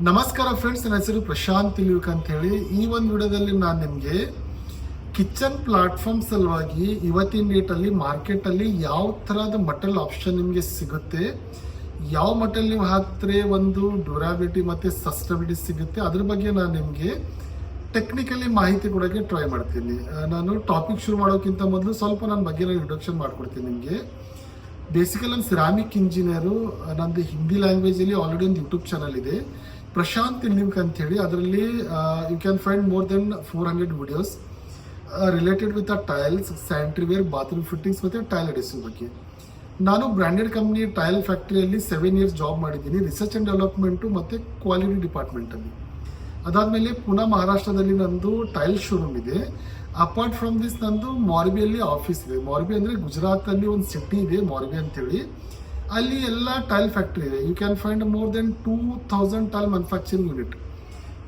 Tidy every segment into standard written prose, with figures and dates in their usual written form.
ನಮಸ್ಕಾರ ಫ್ರೆಂಡ್ಸ್, ನನ್ನ ಹೆಸರು ಪ್ರಶಾಂತ್ ತಿಲುಕ್ ಅಂತ ಹೇಳಿ. ಈ ಒಂದು ವಿಡಿಯೋದಲ್ಲಿ ನಾನು ನಿಮಗೆ ಕಿಚನ್ ಪ್ಲಾಟ್ಫಾರ್ಮ್ ಸಲುವಾಗಿ ಇವತ್ತಿನ ಡೇಟಲ್ಲಿ ಮಾರ್ಕೆಟಲ್ಲಿ ಯಾವ ಥರದ ಮಟಲ್ ಆಪ್ಷನ್ ನಿಮಗೆ ಸಿಗುತ್ತೆ, ಯಾವ ಮಟಲ್ ನೀವು ಹಾಕಿದ್ರೆ ಒಂದು ಡ್ಯೂರಾಬಿಲಿಟಿ ಮತ್ತು ಸಸ್ಟಬಿಲಿಟಿ ಸಿಗುತ್ತೆ, ಅದ್ರ ಬಗ್ಗೆ ನಾನು ನಿಮಗೆ ಟೆಕ್ನಿಕಲಿ ಮಾಹಿತಿ ಕೊಡೋಕ್ಕೆ ಟ್ರೈ ಮಾಡ್ತೀನಿ. ನಾನು ಟಾಪಿಕ್ ಶುರು ಮಾಡೋಕ್ಕಿಂತ ಮೊದಲು ಸ್ವಲ್ಪ ನನ್ನ ಬಗ್ಗೆ ನಾನು ಇಂಟ್ರೊಡಕ್ಷನ್ ಮಾಡ್ಕೊಡ್ತೀನಿ ನಿಮಗೆ. ಬೇಸಿಕಲಿ ನಾನು ಸಿರಾಮಿಕ್ ಇಂಜಿನಿಯರು. ನಂದು ಹಿಂದಿ ಲ್ಯಾಂಗ್ವೇಜಲ್ಲಿ ಆಲ್ರೆಡಿ ಒಂದು ಯೂಟ್ಯೂಬ್ ಚಾನಲ್ ಇದೆ, ಪ್ರಶಾಂತ್ ತಿಲುಕ್ ಅಂತ ಹೇಳಿ. ಅದರಲ್ಲಿ you can find more than 400 videos related with tiles, sanitary ware, bathroom fittings ಮತ್ತು ಟೈಲ್ ಅಡಿಸಿವ್ ಬಗ್ಗೆ. ನಾನು ಬ್ರ್ಯಾಂಡೆಡ್ ಕಂಪ್ನಿ ಟೈಲ್ ಫ್ಯಾಕ್ಟ್ರಿಯಲ್ಲಿ 7 ಇಯರ್ಸ್ ಜಾಬ್ ಮಾಡಿದ್ದೀನಿ, ರಿಸರ್ಚ್ ಆ್ಯಂಡ್ ಡೆವಲಪ್ಮೆಂಟು ಮತ್ತು ಕ್ವಾಲಿಟಿ ಡಿಪಾರ್ಟ್ಮೆಂಟಲ್ಲಿ. ಅದಾದಮೇಲೆ ಪುನಃ ಮಹಾರಾಷ್ಟ್ರದಲ್ಲಿ ನಂದು ಟೈಲ್ ಶೋರೂಮ್ ಇದೆ. ಅಪಾರ್ಟ್ ಫ್ರಮ್ ದಿಸ್ ನಂದು ಮಾರ್ಬಿಯಲ್ಲಿ ಆಫೀಸ್ ಇದೆ. ಮಾರ್ಬಿ ಅಂದರೆ ಗುಜರಾತಲ್ಲಿ ಒಂದು ಸಿಟಿ ಇದೆ ಮಾರ್ಬಿ ಅಂತೇಳಿ. ಅಲ್ಲಿ ಎಲ್ಲ ಟೈಲ್ ಫ್ಯಾಕ್ಟ್ರಿ ಇದೆ. You can find more than 2000 tile manufacturing unit.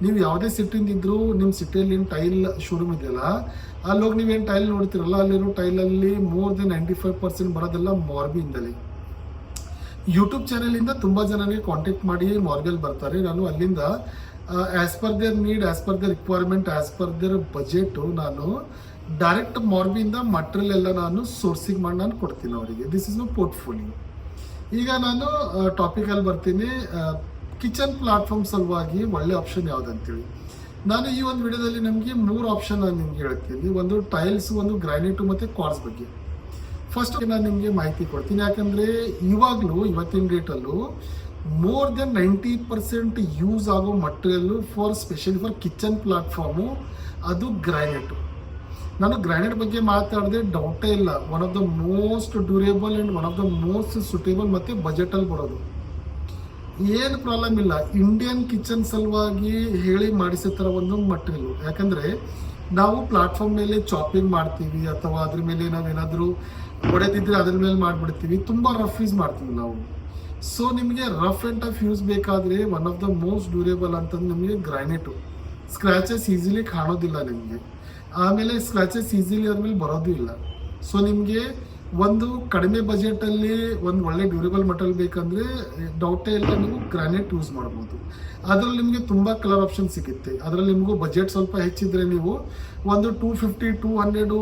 ನೀವು ಯಾವುದೇ ಸಿಟಿಯಿಂದ ಇದ್ದರೂ ನಿಮ್ಮ ಸಿಟಿಯಲ್ಲಿ ಏನು ಟೈಲ್ ಶೋರೂಮ್ ಇದೆಯಲ್ಲ, ಅಲ್ಲೋಗಿ ನೀವೇನು ಟೈಲ್ ನೋಡ್ತೀರಲ್ಲ, ಅಲ್ಲಿರೋ ಟೈಲಲ್ಲಿ ಮೋರ್ ದೆನ್ 95% ಬರೋದೆಲ್ಲ ಮಾರ್ಬಿಯಿಂದಲೇ. ಯೂಟ್ಯೂಬ್ ಚಾನಲಿಂದ ತುಂಬ ಜನನಿಗೆ ಕಾಂಟ್ಯಾಕ್ಟ್ ಮಾಡಿ ಮಾರ್ಬಿಯಲ್ಲಿ ಬರ್ತಾರೆ. ನಾನು ಅಲ್ಲಿಂದ as per there need, as per there requirement, as per there budget ನಾನು ಡೈರೆಕ್ಟ್ ಮಾರ್ಬಿಯಿಂದ ಮಟೀರಿಯಲ್ ಎಲ್ಲ ನಾನು ಸೋರ್ಸಿಂಗ್ ಮಾಡಿ ನಾನು ಕೊಡ್ತೀನಿ ಅವರಿಗೆ. This is my portfolio. ಈಗ ನಾನು ಟಾಪಿಕಲ್ಲಿ ಬರ್ತೀನಿ. ಕಿಚನ್ ಪ್ಲಾಟ್ಫಾರ್ಮ್ ಸಲುವಾಗಿ ಒಳ್ಳೆ ಆಪ್ಷನ್ ಯಾವುದಂತೇಳಿ ನಾನು ಈ ಒಂದು ವಿಡಿಯೋದಲ್ಲಿ ನಮಗೆ 3 ಆಪ್ಷನ್ ನಾನು ನಿಮ್ಗೆ ಹೇಳ್ತೀನಿ. ಒಂದು ಟೈಲ್ಸ್, ಒಂದು ಗ್ರಾನೈಟು ಮತ್ತು ಕ್ವಾರ್ಟ್ಸ್ ಬಗ್ಗೆ. ಫಸ್ಟ್ ನಾನು ನಿಮಗೆ ಮಾಹಿತಿ ಕೊಡ್ತೀನಿ, ಯಾಕಂದರೆ ಇವಾಗಲೂ ಇವತ್ತಿನ ಡೇಟಲ್ಲೂ ಮೋರ್ ದೆನ್ 90% ಯೂಸ್ ಆಗೋ material specially for kitchen platform ಅದು ಗ್ರಾನೈಟು. ನಾನು ಗ್ರಾನೈಟ್ ಬಗ್ಗೆ ಮಾತಾಡಿದೆ, ಡೌಟೇ ಇಲ್ಲ. One of the most durable and one of the most suitable ಮತ್ತು ಬಜೆಟಲ್ಲಿ ಬರೋದು, ಏನು ಪ್ರಾಬ್ಲಮ್ ಇಲ್ಲ. ಇಂಡಿಯನ್ ಕಿಚನ್ ಸಲುವಾಗಿ ಹೇಳಿ ಮಾಡಿಸೋ ಥರ ಒಂದು ಮಟೀರಿಯಲು. ಯಾಕಂದರೆ ನಾವು ಪ್ಲಾಟ್ಫಾರ್ಮ್ ಮೇಲೆ ಚಾಪಿಂಗ್ ಮಾಡ್ತೀವಿ, ಅಥವಾ ಅದ್ರ ಮೇಲೆ ನಾವೇನಾದರೂ ಹೊಡೆದಿದ್ರೆ ಅದ್ರ ಮೇಲೆ ಮಾಡಿಬಿಡ್ತೀವಿ, ತುಂಬ ರಫ್ ಯೂಸ್ ಮಾಡ್ತೀವಿ ನಾವು. ಸೊ ನಿಮಗೆ ರಫ್ ಆ್ಯಂಡ್ ಟಫ್ ಯೂಸ್ ಬೇಕಾದರೆ one of the most durable ಅಂತಂದು ನಿಮಗೆ ಗ್ರಾನೈಟು. ಸ್ಕ್ರ್ಯಾಚಸ್ ಈಸಿಲಿ ಕಾಣೋದಿಲ್ಲ ನಿಮಗೆ, ಆಮೇಲೆ ಸ್ಕ್ರ್ಯಾಚಸ್ ಈಸಿಲಿ ಅದ್ಮೇಲೆ ಬರೋದು ಇಲ್ಲ. ಸೊ ನಿಮಗೆ ಒಂದು ಕಡಿಮೆ ಬಜೆಟಲ್ಲಿ ಒಂದು ಒಳ್ಳೆ ಡ್ಯೂರೇಬಲ್ ಮಟೀರಿಯಲ್ ಬೇಕಂದರೆ ಡೌಟೇ ಇಲ್ಲ, ನೀವು ಗ್ರಾನೈಟ್ ಯೂಸ್ ಮಾಡ್ಬೋದು. ಅದರಲ್ಲಿ ನಿಮಗೆ ತುಂಬ ಕಲರ್ ಆಪ್ಷನ್ ಸಿಗುತ್ತೆ. ಅದರಲ್ಲಿ ನಿಮಗೂ ಬಜೆಟ್ ಸ್ವಲ್ಪ ಹೆಚ್ಚಿದ್ರೆ ನೀವು ಒಂದು 250, 200,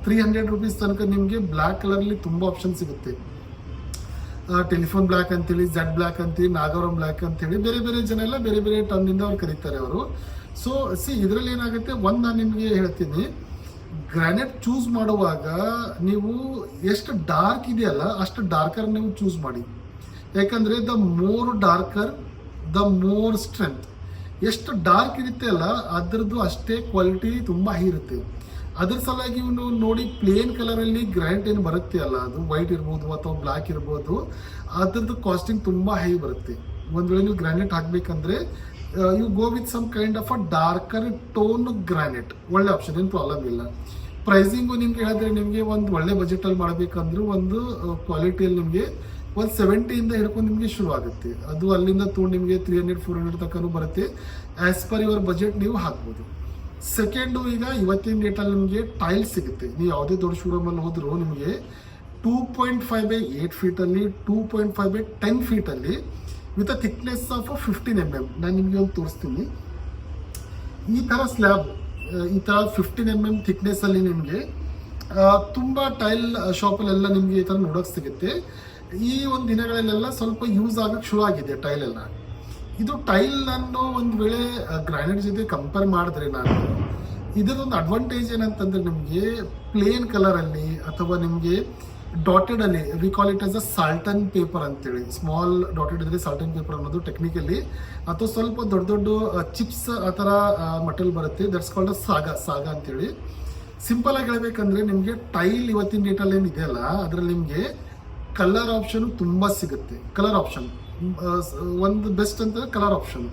300 ರುಪೀಸ್ ತನಕ ನಿಮಗೆ ಬ್ಲ್ಯಾಕ್ ಕಲರಲ್ಲಿ ತುಂಬ ಆಪ್ಷನ್ ಸಿಗುತ್ತೆ. ಟೆಲಿಫೋನ್ ಬ್ಲ್ಯಾಕ್ ಅಂತೇಳಿ, ಝೆಡ್ ಬ್ಲ್ಯಾಕ್ ಅಂತೇಳಿ, ನಾಗವರಂ ಬ್ಲ್ಯಾಕ್ ಅಂತೇಳಿ, ಬೇರೆ ಬೇರೆ ಜನ ಎಲ್ಲ ಬೇರೆ ಬೇರೆ ಟರ್ನಿಂದ ಅವ್ರು ಕರೀತಾರೆ ಅವರು. ಸೊ ಇದರಲ್ಲಿ ಏನಾಗುತ್ತೆ, ಒಂದು ನಾನು ನಿಮಗೆ ಹೇಳ್ತೀನಿ, ಗ್ರಾನೈಟ್ ಚೂಸ್ ಮಾಡುವಾಗ ನೀವು ಎಷ್ಟು ಡಾರ್ಕ್ ಇದೆಯಲ್ಲ ಅಷ್ಟು ಡಾರ್ಕರ್ ನೀವು ಚೂಸ್ ಮಾಡಿ. ಯಾಕಂದರೆ the more darker the more strength. ಎಷ್ಟು ಡಾರ್ಕ್ ಇರುತ್ತೆ ಅಲ್ಲ ಅದರದ್ದು ಅಷ್ಟೇ ಕ್ವಾಲಿಟಿ ತುಂಬ ಹೈ ಇರುತ್ತೆ. ಅದ್ರ ಸಲುವಾಗಿ ನೀವು ನೋಡಿ, ಪ್ಲೇನ್ ಕಲರಲ್ಲಿ ಗ್ರಾನೈಟ್ ಏನು ಬರುತ್ತೆ ಅಲ್ಲ, ಅದು ವೈಟ್ ಇರ್ಬೋದು ಅಥವಾ ಬ್ಲ್ಯಾಕ್ ಇರ್ಬೋದು, ಅದರದ್ದು ಕಾಸ್ಟಿಂಗ್ ತುಂಬ ಹೈ ಬರುತ್ತೆ. ಒಂದು ವೇಳೆ ನೀವು ಗ್ರಾನೈಟ್ ಹಾಕಬೇಕಂದ್ರೆ you go with some kind of a darker tone granite. ಒಳ್ಳೆ ಆಪ್ಷನ್, ಏನು ಪ್ರಾಬ್ಲಮ್ ಇಲ್ಲ. ಪ್ರೈಸಿಂಗು ನಿಮ್ಗೆ ಹೇಳಿದ್ರೆ ನಿಮಗೆ ಒಂದು ಒಳ್ಳೆ ಬಜೆಟಲ್ಲಿ ಮಾಡಬೇಕಂದ್ರೂ ಒಂದು ಕ್ವಾಲಿಟಿಯಲ್ಲಿ ನಿಮಗೆ ಒಂದು 70ಇಂದ ಹಿಡ್ಕೊಂಡು ನಿಮಗೆ ಶುರು ಆಗುತ್ತೆ. ಅದು ಅಲ್ಲಿಂದ ತೊಗೊಂಡು ನಿಮಗೆ 300, 400 ತನಕನೂ ಬರುತ್ತೆ. ಆ್ಯಸ್ ಪರ್ ಯುವರ್ ಬಜೆಟ್ ನೀವು ಹಾಕ್ಬೋದು. ಸೆಕೆಂಡು, ಈಗ ಇವತ್ತಿನ ಡೇಟಲ್ಲಿ ನಿಮಗೆ ಟೈಲ್ಸ್ ಸಿಗುತ್ತೆ. ನೀವು ಯಾವುದೇ ದೊಡ್ಡ ಶೋರೂಮಲ್ಲಿ ಹೋದರೂ ನಿಮಗೆ 2.5/8 ಫೀಟಲ್ಲಿ, 2.5/10 ಫೀಟಲ್ಲಿ with a thickness of 15 mm. ನಾನು ನಿಮಗೆ ಒಂದು ತೋರಿಸ್ತೀನಿ. ಈ ಥರ ಸ್ಲ್ಯಾಬ್, ಈ ಥರ 15 mm ಥಿಕ್ನೆಸ್ಸಲ್ಲಿ ನಿಮಗೆ ತುಂಬ ಟೈಲ್ ಶಾಪಲ್ಲೆಲ್ಲ ನಿಮಗೆ ಈ ಥರ ನೋಡೋಕ್ಕೆ ಸಿಗುತ್ತೆ. ಈ ಒಂದು ದಿನಗಳಲ್ಲೆಲ್ಲ ಸ್ವಲ್ಪ ಯೂಸ್ ಆಗೋಕ್ಕೆ ಶುರು ಆಗಿದೆ ಟೈಲೆಲ್ಲ. ಇದು ಟೈಲ್ ನಾನು ಒಂದು ವೇಳೆ ಗ್ರಾನೈಟ್ ಜೊತೆ ಕಂಪೇರ್ ಮಾಡಿದ್ರೆ, ನಾನು ಇದರೊಂದು ಅಡ್ವಾಂಟೇಜ್ ಏನಂತಂದರೆ, ನಿಮಗೆ ಪ್ಲೇನ್ ಕಲರಲ್ಲಿ ಅಥವಾ ನಿಮಗೆ ಡಾಟೆಡಲ್ಲಿ, we call it as a salt and pepper ಅಂತೇಳಿ. ಸ್ಮಾಲ್ ಡಾಟೆಡ್ ಇದ್ರೆ ಸಾಲ್ಟನ್ ಪೇಪರ್ ಅನ್ನೋದು ಟೆಕ್ನಿಕಲಿ, ಅಥವಾ ಸ್ವಲ್ಪ ದೊಡ್ಡ ದೊಡ್ಡ ಚಿಪ್ಸ್ ಆ ಥರ ಮಟೀರಿಯಲ್ ಬರುತ್ತೆ. ದಟ್ಸ್ ಕಾಲ್ಡ್ ಅ ಸಾಗ ಅಂತೇಳಿ. ಸಿಂಪಲಾಗಿ ಹೇಳಬೇಕಂದ್ರೆ ನಿಮಗೆ ಟೈಲ್ ಇವತ್ತಿನ ಡೇಟಲ್ಲಿ ಏನಿದೆಯಲ್ಲ ಅದರಲ್ಲಿ ನಿಮಗೆ ಕಲರ್ ಆಪ್ಷನು ತುಂಬ ಸಿಗುತ್ತೆ. ಕಲರ್ ಆಪ್ಷನ್ ಒಂದು ಬೆಸ್ಟ್ ಅಂತಂದರೆ ಕಲರ್ ಆಪ್ಷನ್.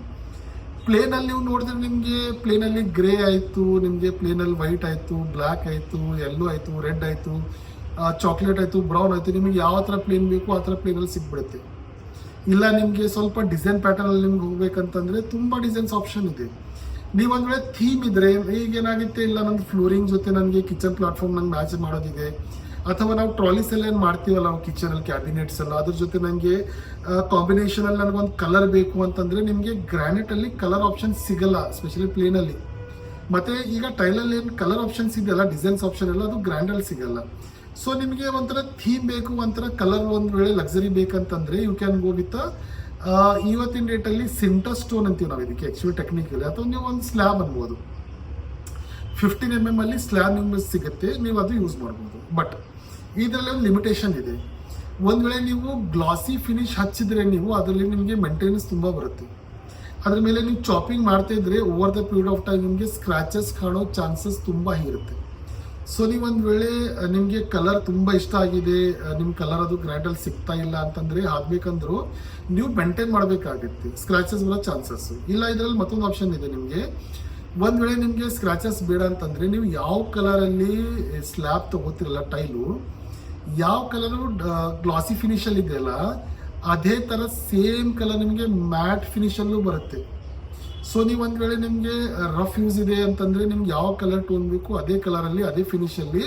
ಪ್ಲೇನಲ್ಲಿ ನೀವು ನೋಡಿದ್ರೆ ನಿಮಗೆ ಪ್ಲೇನಲ್ಲಿ ಗ್ರೇ ಆಯಿತು, ನಿಮಗೆ ಪ್ಲೇನಲ್ಲಿ ವೈಟ್ ಆಯಿತು, ಬ್ಲ್ಯಾಕ್ ಆಯಿತು, ಯೆಲ್ಲೋ ಆಯಿತು, ರೆಡ್ ಆಯಿತು, ಚಾಕ್ಲೇಟ್ ಆಯಿತು, ಬ್ರೌನ್ ಆಯಿತು, ನಿಮಗೆ ಯಾವ ಥರ ಪ್ಲೇನ್ ಬೇಕು ಆ ಥರ ಪ್ಲೇನಲ್ಲಿ ಸಿಕ್ಬಿಡುತ್ತೆ. ಇಲ್ಲ ನಿಮಗೆ ಸ್ವಲ್ಪ ಡಿಸೈನ್ ಪ್ಯಾಟರ್ನಲ್ಲಿ ನಿಮ್ಗೆ ಹೋಗ್ಬೇಕಂತಂದರೆ ತುಂಬ ಡಿಸೈನ್ಸ್ ಆಪ್ಷನ್ ಇದೆ. ನೀವು ಒಂದು ವೇಳೆ ಥೀಮ್ ಇದ್ದರೆ ಈಗೇನಾಗುತ್ತೆ, ಇಲ್ಲ ನನ್ನ ಫ್ಲೋರಿಂಗ್ ಜೊತೆ ನನಗೆ ಕಿಚನ್ ಪ್ಲಾಟ್ಫಾರ್ಮ್ ನಂಗೆ ಮ್ಯಾಚ್ ಮಾಡೋದಿದೆ, ಅಥವಾ ನಾವು ಟ್ರಾಲೀಸ್ ಎಲ್ಲ ಏನು ಮಾಡ್ತೀವಲ್ಲ ನಾವು ಕಿಚನಲ್ಲಿ ಕ್ಯಾಬಿನೆಟ್ಸ್ ಎಲ್ಲ, ಅದ್ರ ಜೊತೆ ನನಗೆ ಕಾಂಬಿನೇಷನಲ್ಲಿ ನನಗೊಂದು ಕಲರ್ ಬೇಕು ಅಂತಂದರೆ ನಿಮಗೆ ಗ್ರಾನೈಟಲ್ಲಿ ಕಲರ್ ಆಪ್ಷನ್ ಸಿಗಲ್ಲ, ಸ್ಪೆಷಲಿ ಪ್ಲೇನಲ್ಲಿ. ಮತ್ತು ಈಗ ಟೈಲಲ್ಲಿ ಏನು ಕಲರ್ ಆಪ್ಷನ್ಸ್ ಇದೆಯಲ್ಲ, ಡಿಸೈನ್ಸ್ ಆಪ್ಷನ್ ಎಲ್ಲ, ಅದು ಗ್ರ್ಯಾಂಡಲ್ಲಿ ಸಿಗಲ್ಲ. ಸೊ ನಿಮಗೆ ಒಂಥರ ಥೀಮ್ ಬೇಕು, ಒಂಥರ ಕಲರ್ ಒಂದು ವೇಳೆ ಲಕ್ಸರಿ ಬೇಕಂತಂದರೆ ಯು ಕ್ಯಾನ್ ಗೋ ವಿತ್ ಇವತ್ತಿನ ಡೇಟಲ್ಲಿ ಸಿಂಟರ್ ಸ್ಟೋನ್ ಅಂತೀವಿ ನಾವು ಇದಕ್ಕೆ ಆ್ಯಕ್ಚುಲಿ ಟೆಕ್ನಿಕಲಿ, ಅಥವಾ ನೀವು ಒಂದು ಸ್ಲ್ಯಾಬ್ ಅನ್ಬೋದು. 15 mm ಅಲ್ಲಿ ಸ್ಲ್ಯಾಬ್ ನಿಮ್ಗೆ ಸಿಗುತ್ತೆ, ನೀವು ಅದು ಯೂಸ್ ಮಾಡ್ಬೋದು. ಬಟ್ ಇದರಲ್ಲಿ ಒಂದು ಲಿಮಿಟೇಷನ್ ಇದೆ. ಒಂದು ವೇಳೆ ನೀವು ಗ್ಲಾಸಿ ಫಿನಿಶ್ ಹಚ್ಚಿದ್ರೆ ನೀವು ಅದರಲ್ಲಿ ನಿಮಗೆ ಮೇಂಟೆನೆನ್ಸ್ ತುಂಬ ಬರುತ್ತೆ. ಅದ್ರ ಮೇಲೆ ನೀವು ಚಾಪಿಂಗ್ ಮಾಡ್ತಾ ಇದ್ರೆ over the period of time ನಿಮಗೆ ಸ್ಕ್ರಾಚಸ್ ಕಾಣೋ ಚಾನ್ಸಸ್ ತುಂಬ ಇರುತ್ತೆ. ಸೊ ನೀವು ಒಂದು ವೇಳೆ ನಿಮಗೆ ಕಲರ್ ತುಂಬ ಇಷ್ಟ ಆಗಿದೆ, ನಿಮ್ಮ ಕಲರ್ ಅದು ಗ್ರ್ಯಾಂಡಲ್ಲಿ ಸಿಗ್ತಾ ಇಲ್ಲ ಅಂತಂದರೆ ಹಾಕ್ಬೇಕಂದ್ರೂ ನೀವು ಮೇಂಟೈನ್ ಮಾಡಬೇಕಾಗುತ್ತೆ, ಸ್ಕ್ರಾಚಸ್ ಬರೋ ಚಾನ್ಸಸ್ ಇಲ್ಲ. ಇದರಲ್ಲಿ ಮತ್ತೊಂದು ಆಪ್ಷನ್ ಇದೆ ನಿಮಗೆ. ಒಂದು ವೇಳೆ ನಿಮಗೆ ಸ್ಕ್ರಾಚಸ್ ಬೇಡ ಅಂತಂದರೆ ನೀವು ಯಾವ ಕಲರಲ್ಲಿ ಸ್ಲ್ಯಾಬ್ ತೊಗೋತಿರಲ್ಲ ಟೈಲು, ಯಾವ ಕಲರು ಗ್ಲಾಸಿ ಫಿನಿಷಲ್ಲಿ ಇದೆಯಲ್ಲ ಅದೇ ಥರ ಸೇಮ್ ಕಲರ್ ನಿಮಗೆ ಮ್ಯಾಟ್ ಫಿನಿಷಲ್ಲೂ ಬರುತ್ತೆ. ಸೊ ನೀವು ಒಂದು ವೇಳೆ ನಿಮಗೆ ರಫ್ ಯೂಸ್ ಇದೆ ಅಂತಂದರೆ ನಿಮ್ಗೆ ಯಾವ ಕಲರ್ ಟೋನ್ ಬೇಕು ಅದೇ ಕಲರಲ್ಲಿ ಅದೇ ಫಿನಿಷಲ್ಲಿ,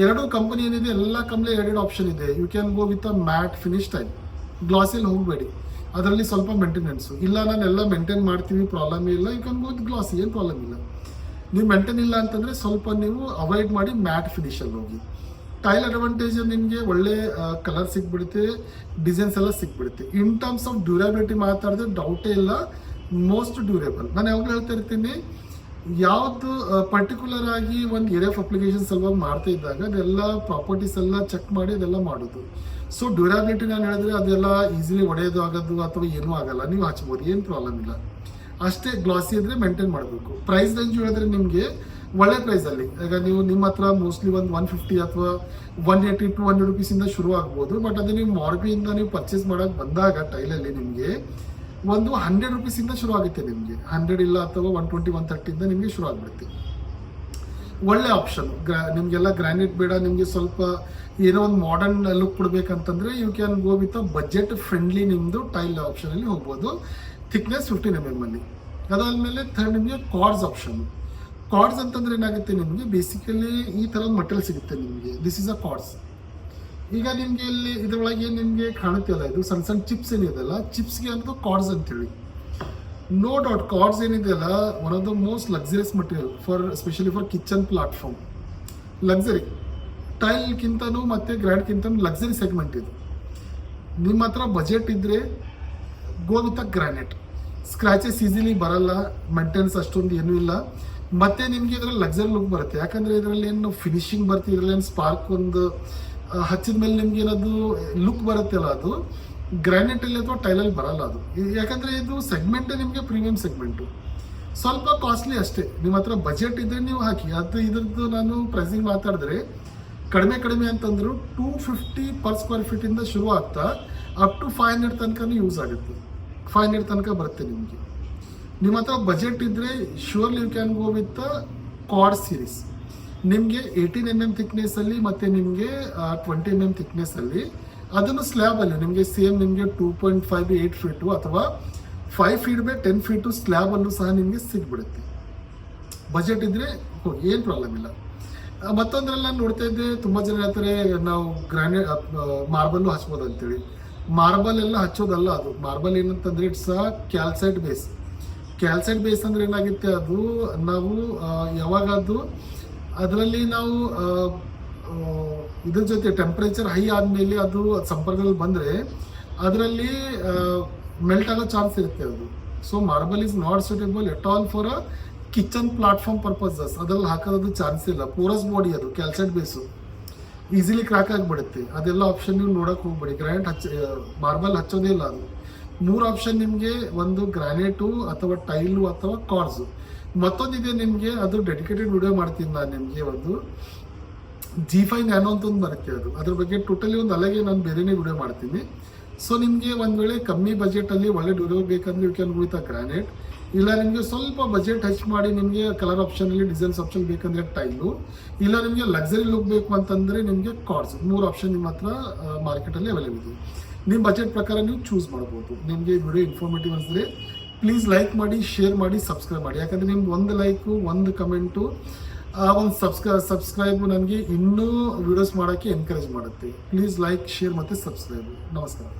ಎರಡು ಕಂಪನಿ ಏನಿದೆ ಎಲ್ಲ ಕಂಪ್ನಿ ಎರಡು ಆಪ್ಷನ್ ಇದೆ. You can go with a matt finish type, ಗ್ಲಾಸಲ್ಲಿ ಹೋಗಬೇಡಿ, ಅದರಲ್ಲಿ ಸ್ವಲ್ಪ ಮೇಂಟೆನೆನ್ಸು ಇಲ್ಲ. ನಾನೆಲ್ಲ ಮೇಂಟೈನ್ ಮಾಡ್ತೀವಿ, ಪ್ರಾಬ್ಲಮ್ ಇಲ್ಲ, ಯು ಕ್ಯಾನ್ ಗೋ ವಿತ್ ಗ್ಲಾಸಿ, ಏನು ಪ್ರಾಬ್ಲಮ್ ಇಲ್ಲ. ನೀವು ಮೇಂಟೈನ್ ಇಲ್ಲ ಅಂತಂದರೆ ಸ್ವಲ್ಪ ನೀವು ಅವಾಯ್ಡ್ ಮಾಡಿ ಮ್ಯಾಟ್ ಫಿನಿಷಲ್ಲಿ ಹೋಗಿ. ಟೈಲ್ ಅಡ್ವಾಂಟೇಜ್ ನಿಮಗೆ ಒಳ್ಳೆ ಕಲರ್ ಸಿಕ್ಬಿಡುತ್ತೆ, ಡಿಸೈನ್ಸ್ ಎಲ್ಲ ಸಿಕ್ಬಿಡುತ್ತೆ. ಇನ್ ಟರ್ಮ್ಸ್ ಆಫ್ ಡ್ಯೂರಬಿಲಿಟಿ ಮಾತಾಡಿದ್ರೆ ಡೌಟೇ ಇಲ್ಲ, ಮೋಸ್ಟ್ ಡ್ಯೂರೇಬಲ್. ನಾನು ಯಾವಾಗಲೂ ಹೇಳ್ತಾ ಇರ್ತೀನಿ, ಯಾವುದು ಪರ್ಟಿಕ್ಯುಲರ್ ಆಗಿ ಒಂದು ಏರಿಯಾ ಆಫ್ ಅಪ್ಲಿಕೇಶನ್ ಸಲುವಾಗಿ ಮಾಡ್ತಾ ಇದ್ದಾಗ ಅದೆಲ್ಲ ಪ್ರಾಪರ್ಟೀಸ್ ಎಲ್ಲ ಚೆಕ್ ಮಾಡಿ ಅದೆಲ್ಲ ಮಾಡೋದು. ಸೊ ಡ್ಯೂರಬಿಲಿಟಿ ನಾನು ಹೇಳಿದ್ರೆ ಅದೆಲ್ಲ ಈಸಿಲಿ ಒಡೆಯೋದು ಆಗೋದು ಅಥವಾ ಏನೂ ಆಗಲ್ಲ, ನೀವು ಹಚ್ಬೋದು, ಏನು ಪ್ರಾಬ್ಲಮ್ ಇಲ್ಲ. ಅಷ್ಟೇ ಗ್ಲಾಸಿ ಇದ್ರೆ ಮೇಂಟೈನ್ ಮಾಡಬೇಕು. ಪ್ರೈಸ್ ರೇಂಜ್ ಹೇಳಿದ್ರೆ ನಿಮಗೆ ಒಳ್ಳೆ ಪ್ರೈಸಲ್ಲಿ, ಈಗ ನೀವು ನಿಮ್ಮ ಹತ್ರ ಮೋಸ್ಟ್ಲಿ ಒಂದು 150 ಅಥವಾ 180 to 200 ರುಪೀಸಿಂದ ಶುರು ಆಗ್ಬೋದು. ಬಟ್ ಅದೇ ನೀವು ಮಾರ್ಬಿಯಿಂದ ನೀವು ಪರ್ಚೇಸ್ ಮಾಡೋಕ್ಕೆ ಬಂದಾಗ ಟೈಲಲ್ಲಿ ನಿಮಗೆ ಒಂದು 100 ರುಪೀಸಿಂದ ಶುರು ಆಗುತ್ತೆ. ನಿಮಗೆ 100 ಇಲ್ಲ ಅಥವಾ 120, 130ಇಂದ ನಿಮಗೆ ಶುರು ಆಗಿಬಿಡುತ್ತೆ. ಒಳ್ಳೆ ಆಪ್ಷನ್. ನಿಮಗೆಲ್ಲ ಗ್ರಾನೈಟ್ ಬೇಡ, ನಿಮಗೆ ಸ್ವಲ್ಪ ಏನೋ ಒಂದು ಮಾಡರ್ನ್ ಲುಕ್ ಕೊಡಬೇಕಂತಂದರೆ you can go with a budget friendly ನಿಮ್ಮದು ಟೈಲ್ ಆಪ್ಷನಲ್ಲಿ ಹೋಗ್ಬೋದು. ಥಿಕ್ನೆಸ್ 15 mm ಅಲ್ಲಿ. ಅದಾದಮೇಲೆ ಥರ್ಡ್ ನಿಮಗೆ ಕಾರ್ಡ್ಸ್ ಆಪ್ಷನ್. ಕಾರ್ಡ್ಸ್ ಅಂತಂದ್ರೆ ಏನಾಗುತ್ತೆ, ನಿಮಗೆ ಬೇಸಿಕಲಿ ಈ ಥರ ಮಟೀರಿಯಲ್ ಸಿಗುತ್ತೆ ನಿಮಗೆ. This is a cards. ಈಗ ನಿಮಗೆ ಇಲ್ಲಿ ಇದರೊಳಗೆ ನಿಮಗೆ ಕಾಣುತ್ತಿಲ್ಲ, ಇದು ಸಣ್ಣ ಸಣ್ಣ ಚಿಪ್ಸ್ ಏನಿದೆಯಲ್ಲ, ಚಿಪ್ಸ್ಗೆ ಅನ್ನೋದು ಕಾರ್ಡ್ಸ್ ಅಂತೇಳಿ. ನೋ ಡೌಟ್ ಕಾರ್ಡ್ಸ್ ಏನಿದೆಯಲ್ಲ one of the most luxurious material for especially for kitchen platform. Luxury ಟೈಲ್ಗಿಂತನೂ ಮತ್ತು ಗ್ರ್ಯಾಂಡ್ಗಿಂತನೂ ಲಕ್ಸರಿ ಸೆಗ್ಮೆಂಟ್ ಇದು. ನಿಮ್ಮ ಹತ್ರ ಬಜೆಟ್ ಇದ್ದರೆ go with a granite. Scratches easily ಬರಲ್ಲ, ಮೇಂಟೆನೆನ್ಸ್ ಅಷ್ಟೊಂದು ಏನೂ ಇಲ್ಲ, ಮತ್ತು ನಿಮಗೆ ಇದರಲ್ಲಿ ಲಕ್ಸರಿ ಲುಕ್ ಬರುತ್ತೆ. ಯಾಕಂದರೆ ಇದರಲ್ಲಿ ಏನು ಫಿನಿಶಿಂಗ್ ಬರುತ್ತೆ, ಇದರಲ್ಲಿ ಏನು ಸ್ಪಾರ್ಕ್ ಒಂದು ಹಚ್ಚಿದ ಮೇಲೆ ನಿಮ್ಗೆ ಏನದು ಲುಕ್ ಬರುತ್ತಲ್ಲ, ಅದು ಗ್ರಾನೈಟಲ್ಲಿ ಅಥವಾ ಟೈಲಲ್ಲಿ ಬರಲ್ಲ ಅದು. ಯಾಕಂದರೆ ಇದು ಸೆಗ್ಮೆಂಟೇ ನಿಮಗೆ ಪ್ರೀಮಿಯಂ ಸೆಗ್ಮೆಂಟು, ಸ್ವಲ್ಪ ಕಾಸ್ಟ್ಲಿ ಅಷ್ಟೇ. ನಿಮ್ಮ ಹತ್ರ ಬಜೆಟ್ ಇದ್ದರೆ ನೀವು ಹಾಕಿ. ಅದು ಇದ್ರದ್ದು ನಾನು ಪ್ರೈಸಿಂಗ್ ಮಾತಾಡಿದ್ರೆ ಕಡಿಮೆ ಅಂತಂದ್ರು 250 ಪರ್ ಸ್ಕ್ವೇರ್ ಫೀಟಿಂದ ಶುರು ಆಗ್ತಾ ಅಪ್ ಟು 500 ತನಕ ಯೂಸ್ ಆಗುತ್ತೆ. 500 ತನಕ ಬರುತ್ತೆ ನಿಮಗೆ. ನಿಮ್ಮ ಹತ್ರ ಬಜೆಟ್ ಇದ್ದರೆ surely you can go with card series. ನಿಮಗೆ 18 mm ಥಿಕ್ನೆಸ್ಸಲ್ಲಿ ಮತ್ತು ನಿಮಗೆ 20 mm ಥಿಕ್ನೆಸ್ಸಲ್ಲಿ, ಅದನ್ನು ಸ್ಲ್ಯಾಬಲ್ಲಿ ನಿಮಗೆ ಸೇಮ್ ನಿಮಗೆ 2.5 8 ಫೀಟು ಅಥವಾ 5 feet by 10 feet ಸ್ಲ್ಯಾಬಲ್ಲೂ ಸಹ ನಿಮಗೆ ಸಿಗ್ಬಿಡುತ್ತೆ. ಬಜೆಟ್ ಇದ್ದರೆ ಏನು ಪ್ರಾಬ್ಲಮ್ ಇಲ್ಲ. ಮತ್ತೊಂದ್ರಲ್ಲಿ ನಾನು ನೋಡ್ತಾ ಇದ್ದೆ, ತುಂಬ ಜನ ಹೇಳ್ತಾರೆ ನಾವು ಮಾರ್ಬಲ್ಲು ಹಚ್ಬೋದು ಅಂತೇಳಿ. ಮಾರ್ಬಲ್ ಎಲ್ಲ ಹಚ್ಚೋದಲ್ಲ ಅದು. ಮಾರ್ಬಲ್ ಏನಂತಂದರೆ it's a calcite base. Calcite base ಅಂದರೆ ಏನಾಗುತ್ತೆ, ಅದು ನಾವು ಯಾವಾಗ ಅದರಲ್ಲಿ ನಾವು ಇದ್ರ ಜೊತೆ ಟೆಂಪ್ರೇಚರ್ ಹೈ ಆದಮೇಲೆ ಅದು ಸಂಪರ್ಕದಲ್ಲಿ ಬಂದರೆ ಅದರಲ್ಲಿ ಮೆಲ್ಟ್ ಆಗೋ ಚಾನ್ಸ್ ಇರುತ್ತೆ ಅದು. So marble is not suitable at all for a kitchen platform purposes. ಅದ್ರಲ್ಲಿ ಹಾಕೋದು ಚಾನ್ಸ್ ಇಲ್ಲ. ಪೋರಸ್ ಬಾಡಿ ಅದು ಕ್ಯಾಲ್ಸೈಟ್ ಬೇಸು, ಈಸಿಲಿ ಕ್ರ್ಯಾಕ್ ಆಗಿಬಿಡುತ್ತೆ. ಅದೆಲ್ಲ ಆಪ್ಷನ್ ನೀವು ನೋಡೋಕೆ ಹೋಗ್ಬೇಡಿ. ಗ್ರಾನೈಟ್ ಮಾರ್ಬಲ್ ಹಚ್ಚೋದೇ ಇಲ್ಲ ಅದು. 3 ಆಪ್ಷನ್ ನಿಮಗೆ, ಒಂದು ಗ್ರಾನೈಟು ಅಥವಾ ಟೈಲು ಅಥವಾ ಕಾರ್ಡ್ಸು. ಮತ್ತೊಂದಿದೆ ನಿಮಗೆ, ಅದು ಡೆಡಿಕೇಟೆಡ್ ವಿಡಿಯೋ ಮಾಡ್ತೀನಿ ನಾನು ನಿಮಗೆ. ಒಂದು G5 ನ್ಯಾನೋ ಅಂತ ಒಂದು ಬರುತ್ತೆ, ಅದು ಅದ್ರ ಬಗ್ಗೆ ಟೋಟಲಿ ಒಂದು ಅಲ್ಲಗೆ ನಾನು ಬೇರೆನೇ ವಿಡಿಯೋ ಮಾಡ್ತೀನಿ. ಸೊ ನಿಮಗೆ ಒಂದು ವೇಳೆ ಕಮ್ಮಿ ಬಜೆಟಲ್ಲಿ ಒಳ್ಳೆ ವಿಡಿಯೋ ಬೇಕಂದ್ರೆ you can go with a granite. ಇಲ್ಲ ನಿಮಗೆ ಸ್ವಲ್ಪ ಬಜೆಟ್ ಹೆಚ್ಚು ಮಾಡಿ ನಿಮಗೆ ಕಲರ್ ಆಪ್ಷನಲ್ಲಿ ಡಿಸೈನ್ಸ್ ಆಪ್ಷನ್ ಬೇಕಂದರೆ ಟೈಲು, ಇಲ್ಲ ನಿಮಗೆ ಲಕ್ಸರಿ ಲುಕ್ ಬೇಕು ಅಂತಂದರೆ ನಿಮಗೆ ಕಾರ್ಡ್ಸ್. 3 ಆಪ್ಷನ್ ನಿಮ್ಮ ಹತ್ರ ಮಾರ್ಕೆಟಲ್ಲಿ ಅವೈಲೇಬಲ್ ಇದೆ. ನಿಮ್ಮ ಬಜೆಟ್ ಪ್ರಕಾರ ನೀವು ಚೂಸ್ ಮಾಡ್ಬೋದು. ನಿಮಗೆ ವಿಡಿಯೋ ಇನ್ಫಾರ್ಮೇಟಿವ್ ಅನಿಸಿದ್ರೆ ಪ್ಲೀಸ್ ಲೈಕ್ ಮಾಡಿ, ಶೇರ್ ಮಾಡಿ, ಸಬ್ಸ್ಕ್ರೈಬ್ ಮಾಡಿ. ಯಾಕಂದರೆ ನಿಮ್ಗೆ ಒಂದು ಲೈಕು, ಒಂದು ಕಮೆಂಟು ಆ ಒಂದು ಸಬ್ಸ್ಕ್ರೈಬ್ ನನಗೆ ಇನ್ನೂ ವಿಡಿಯೋಸ್ ಮಾಡೋಕ್ಕೆ ಎನ್ಕರೇಜ್ ಮಾಡುತ್ತೆ. ಪ್ಲೀಸ್ ಲೈಕ್, ಶೇರ್ ಮತ್ತು ಸಬ್ಸ್ಕ್ರೈಬ್. ನಮಸ್ಕಾರ.